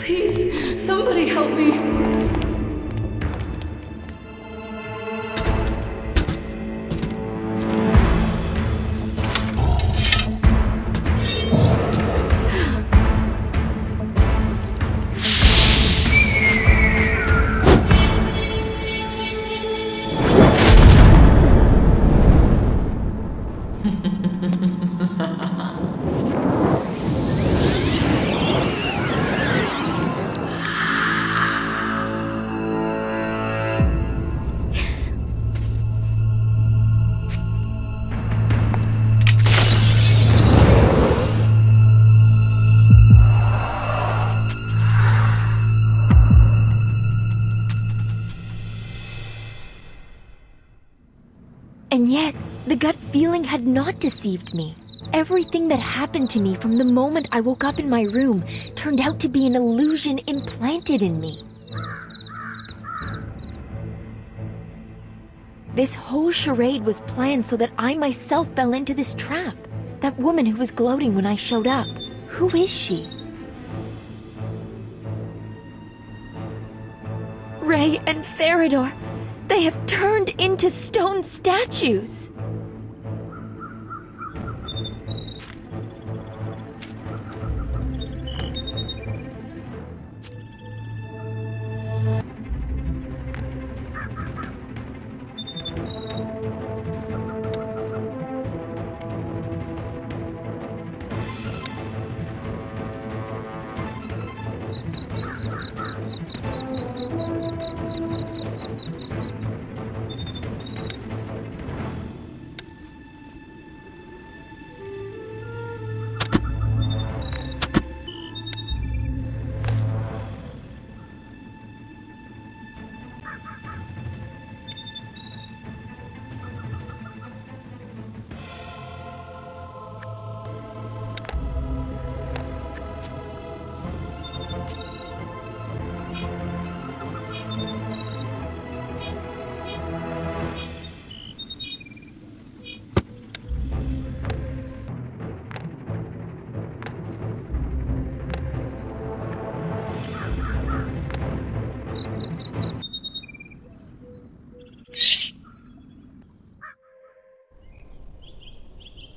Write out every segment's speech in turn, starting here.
Please, somebody help me. And yet, the gut feeling had not deceived me. Everything that happened to me from the moment I woke up in my room turned out to be an illusion implanted in me. This whole charade was planned so that I myself fell into this trap. That woman who was gloating when I showed up, who is she? Ray and Farador, they have turned into stone statues.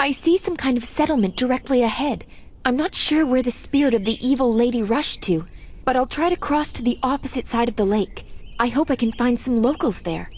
I see some kind of settlement directly ahead. I'm not sure where the spirit of the evil lady rushed to, but I'll try to cross to the opposite side of the lake. I hope I can find some locals there.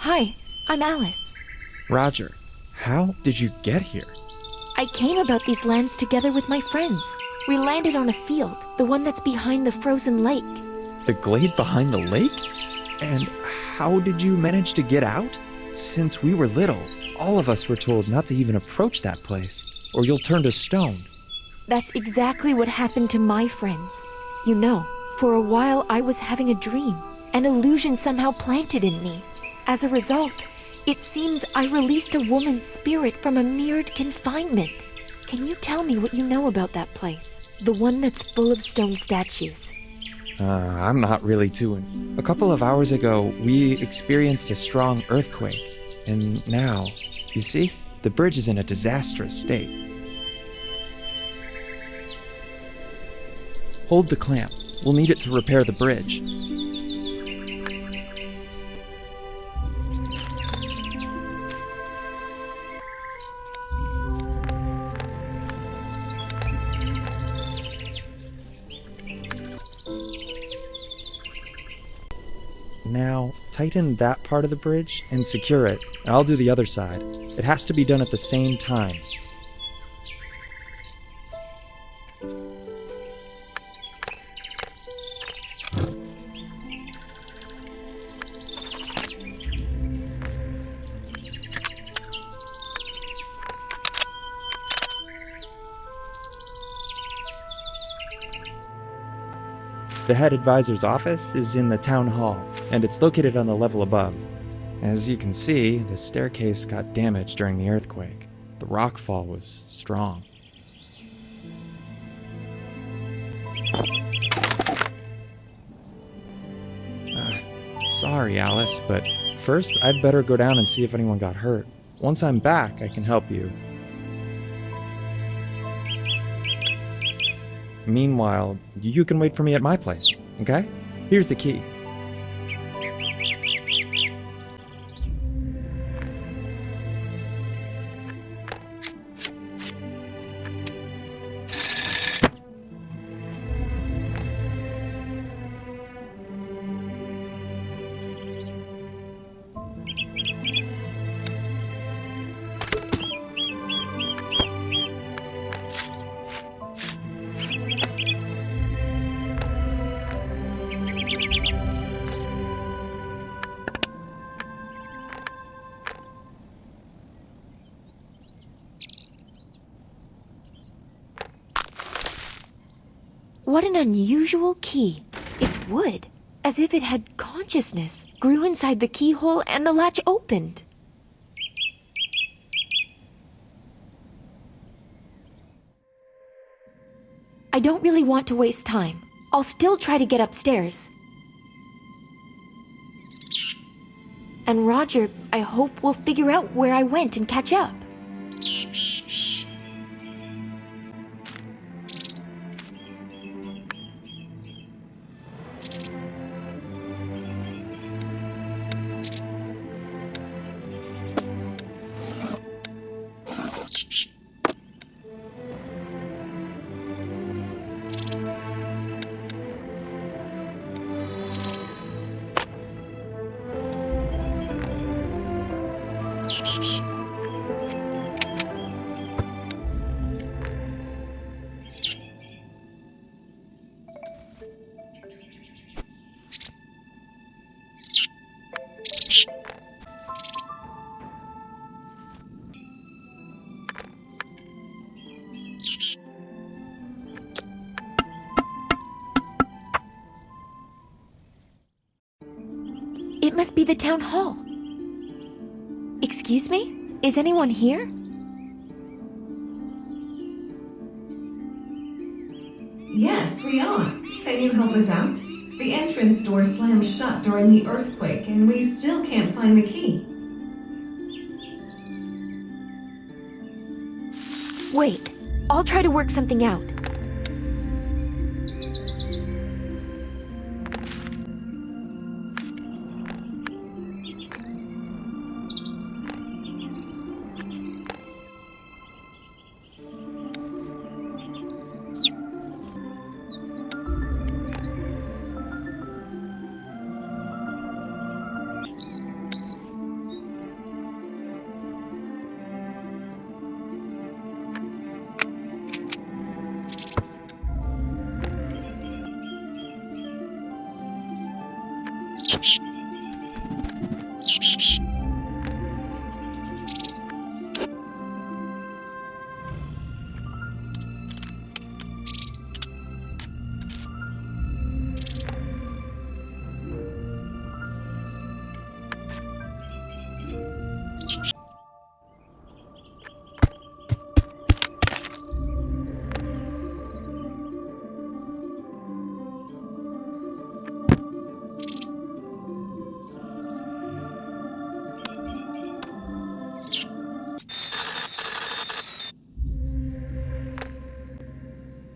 Hi, I'm Alice. Roger, how did you get here? I came about these lands together with my friends. We landed on a field, the one that's behind the frozen lake. The glade behind the lake? And how did you manage to get out? Since we were little, all of us were told not to even approach that place, or you'll turn to stone. That's exactly what happened to my friends. You know, for a while I was having a dream, an illusion somehow planted in me. As a result, it seems I released a woman's spirit from a mirrored confinement. Can you tell me what you know about that place? The one that's full of stone statues. I'm not really too in. A couple of hours ago, we experienced a strong earthquake. And now, you see, the bridge is in a disastrous state. Hold the clamp. We'll need it to repair the bridge. Now, tighten that part of the bridge and secure it. I'll do the other side. It has to be done at the same time. The head advisor's office is in the town hall, and it's located on the level above. As you can see, the staircase got damaged during the earthquake. The rockfall was strong. Sorry, Alice, but first I'd better go down and see if anyone got hurt. Once I'm back, I can help you. Meanwhile, you can wait for me at my place, okay? Here's the key. What an unusual key. It's wood, as if it had consciousness, grew inside the keyhole and the latch opened. I don't really want to waste time. I'll still try to get upstairs. And Roger, I hope, will figure out where I went and catch up. It must be the town hall. Excuse me? Is anyone here? Yes, we are. Can you help us out? The entrance door slammed shut during the earthquake, and we still can't find the key. Wait, I'll try to work something out.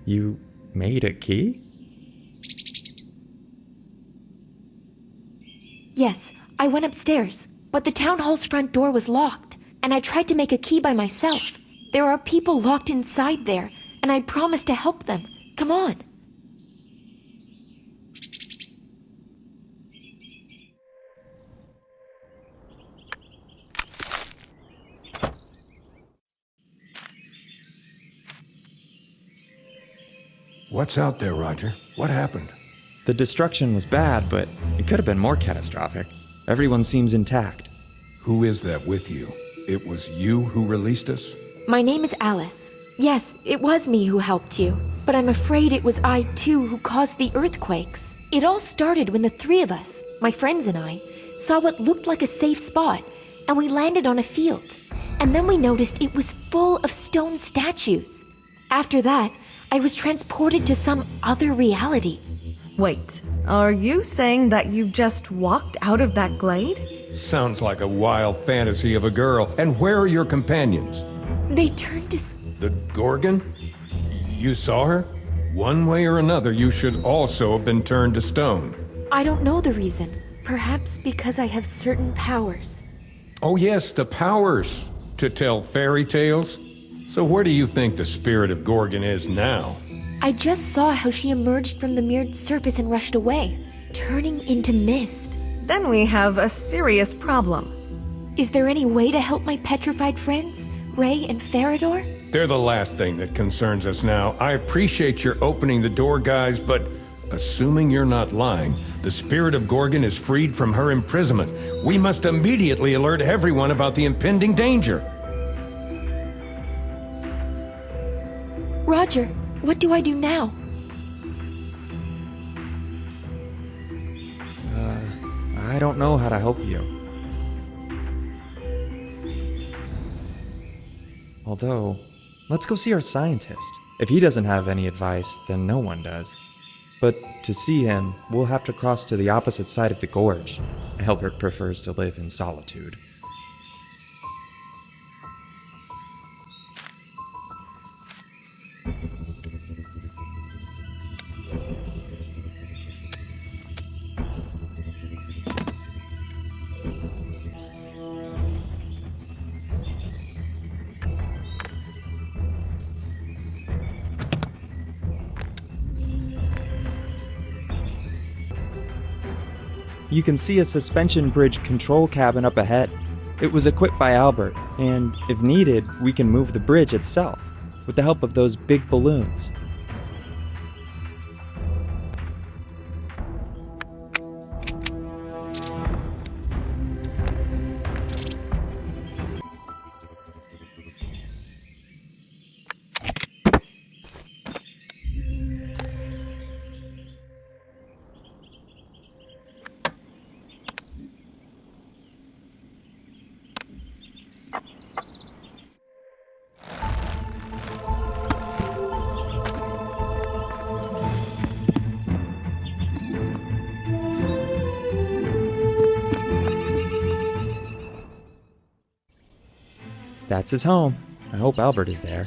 You made a key? Yes, I went upstairs, but the town hall's front door was locked, and I tried to make a key by myself. There are people locked inside there, and I promised to help them. Come on. What's out there, Roger? What happened? The destruction was bad, but it could have been more catastrophic. Everyone seems intact. Who is that with you? It was you who released us? My name is Alice. Yes, it was me who helped you, but I'm afraid it was I too who caused the earthquakes. It all started when the three of us, my friends and I, saw what looked like a safe spot, and we landed on a field. And then we noticed it was full of stone statues. After that, I was transported to some other reality. Wait, are you saying that you just walked out of that glade? Sounds like a wild fantasy of a girl. And where are your companions? They turned to... The Gorgon? You saw her? One way or another, you should also have been turned to stone. I don't know the reason. Perhaps because I have certain powers. Oh yes, the powers. To tell fairy tales? So where do you think the spirit of Gorgon is now? I just saw how she emerged from the mirrored surface and rushed away, turning into mist. Then we have a serious problem. Is there any way to help my petrified friends, Ray and Farador? They're the last thing that concerns us now. I appreciate your opening the door, guys, but assuming you're not lying, the spirit of Gorgon is freed from her imprisonment. We must immediately alert everyone about the impending danger. Roger, what do I do now? I don't know how to help you. Although, let's go see our scientist. If he doesn't have any advice, then no one does. But to see him, we'll have to cross to the opposite side of the gorge. Albert prefers to live in solitude. You can see a suspension bridge control cabin up ahead. It was equipped by Albert, and if needed, we can move the bridge itself, with the help of those big balloons. That's his home. I hope Albert is there.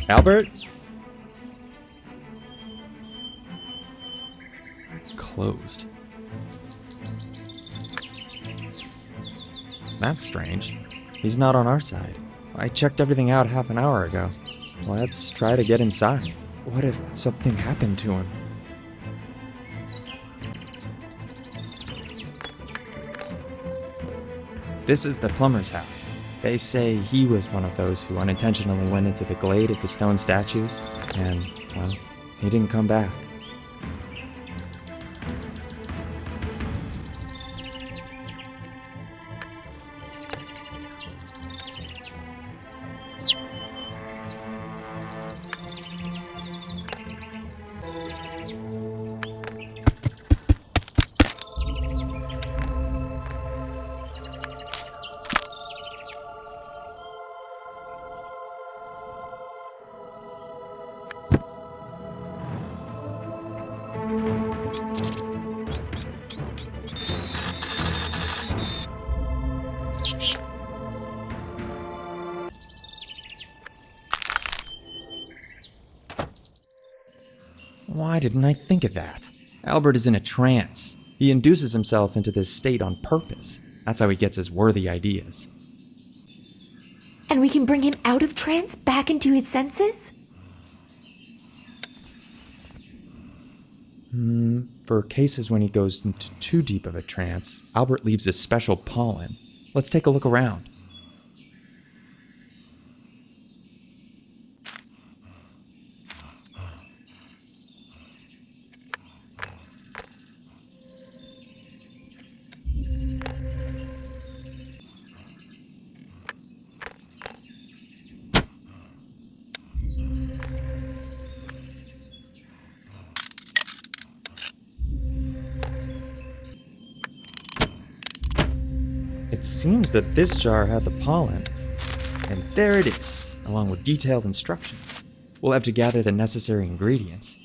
Albert? Closed. That's strange. He's not on our side. I checked everything out half an hour ago. Let's try to get inside. What if something happened to him? This is the plumber's house. They say he was one of those who unintentionally went into the glade of the stone statues, and, well, he didn't come back. Why didn't I think of that? Albert is in a trance. He induces himself into this state on purpose. That's how he gets his worthy ideas. And we can bring him out of trance back into his senses? For cases when he goes into too deep of a trance, Albert leaves a special pollen. Let's take a look around. It seems that this jar had the pollen. And there it is, along with detailed instructions. We'll have to gather the necessary ingredients.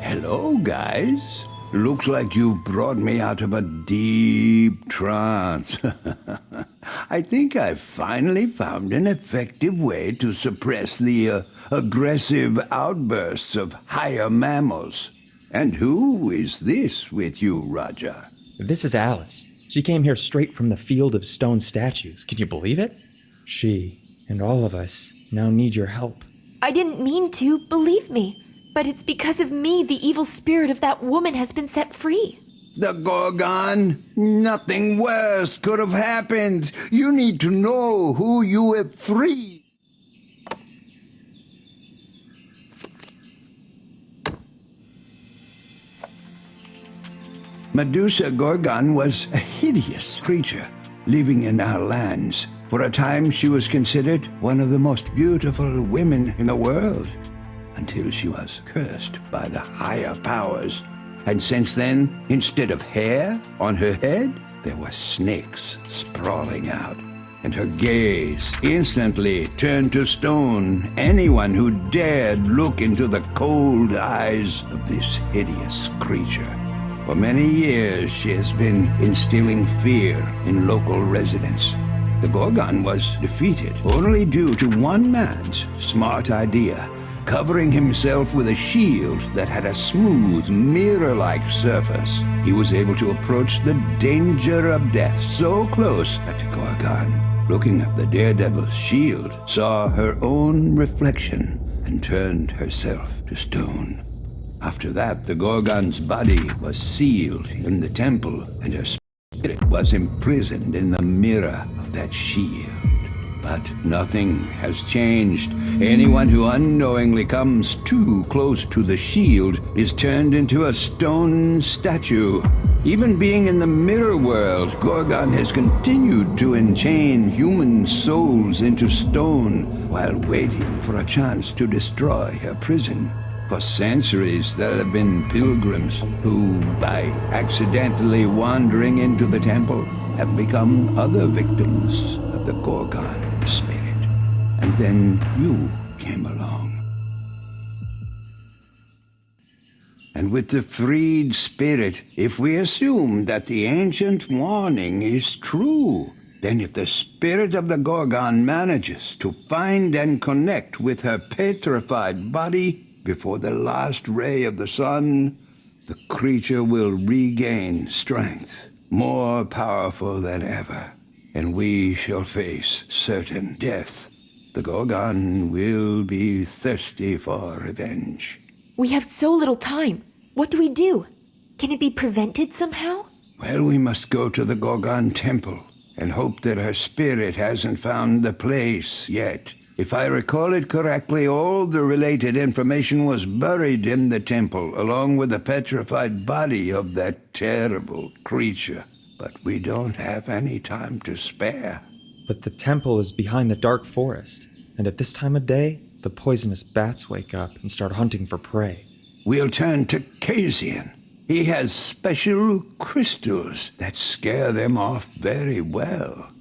Hello, guys. Looks like you've brought me out of a deep trance. I think I've finally found an effective way to suppress the aggressive outbursts of higher mammals. And who is this with you, Raja? This is Alice. She came here straight from the field of stone statues. Can you believe it? She and all of us now need your help. I didn't mean to, believe me. But it's because of me the evil spirit of that woman has been set free. The Gorgon? Nothing worse could have happened. You need to know who you have freed. Medusa Gorgon was a hideous creature living in our lands. For a time she was considered one of the most beautiful women in the world, until she was cursed by the higher powers. And since then, instead of hair on her head, there were snakes sprawling out. And her gaze instantly turned to stone anyone who dared look into the cold eyes of this hideous creature. For many years, she has been instilling fear in local residents. The Gorgon was defeated only due to one man's smart idea, covering himself with a shield that had a smooth, mirror-like surface. He was able to approach the danger of death so close that the Gorgon, looking at the daredevil's shield, saw her own reflection and turned herself to stone. After that, the Gorgon's body was sealed in the temple, and her spirit was imprisoned in the mirror of that shield. But nothing has changed. Anyone who unknowingly comes too close to the shield is turned into a stone statue. Even being in the mirror world, Gorgon has continued to enchain human souls into stone while waiting for a chance to destroy her prison. For centuries, there have been pilgrims who, by accidentally wandering into the temple, have become other victims of the Gorgon spirit. And then you came along. And with the freed spirit, if we assume that the ancient warning is true, then if the spirit of the Gorgon manages to find and connect with her petrified body before the last ray of the sun, the creature will regain strength, more powerful than ever, and we shall face certain death. The Gorgon will be thirsty for revenge. We have so little time. What do we do? Can it be prevented somehow? Well, we must go to the Gorgon temple and hope that her spirit hasn't found the place yet. If I recall it correctly, all the related information was buried in the temple, along with the petrified body of that terrible creature. But we don't have any time to spare. But the temple is behind the dark forest, and at this time of day, the poisonous bats wake up and start hunting for prey. We'll turn to Kasian. He has special crystals that scare them off very well.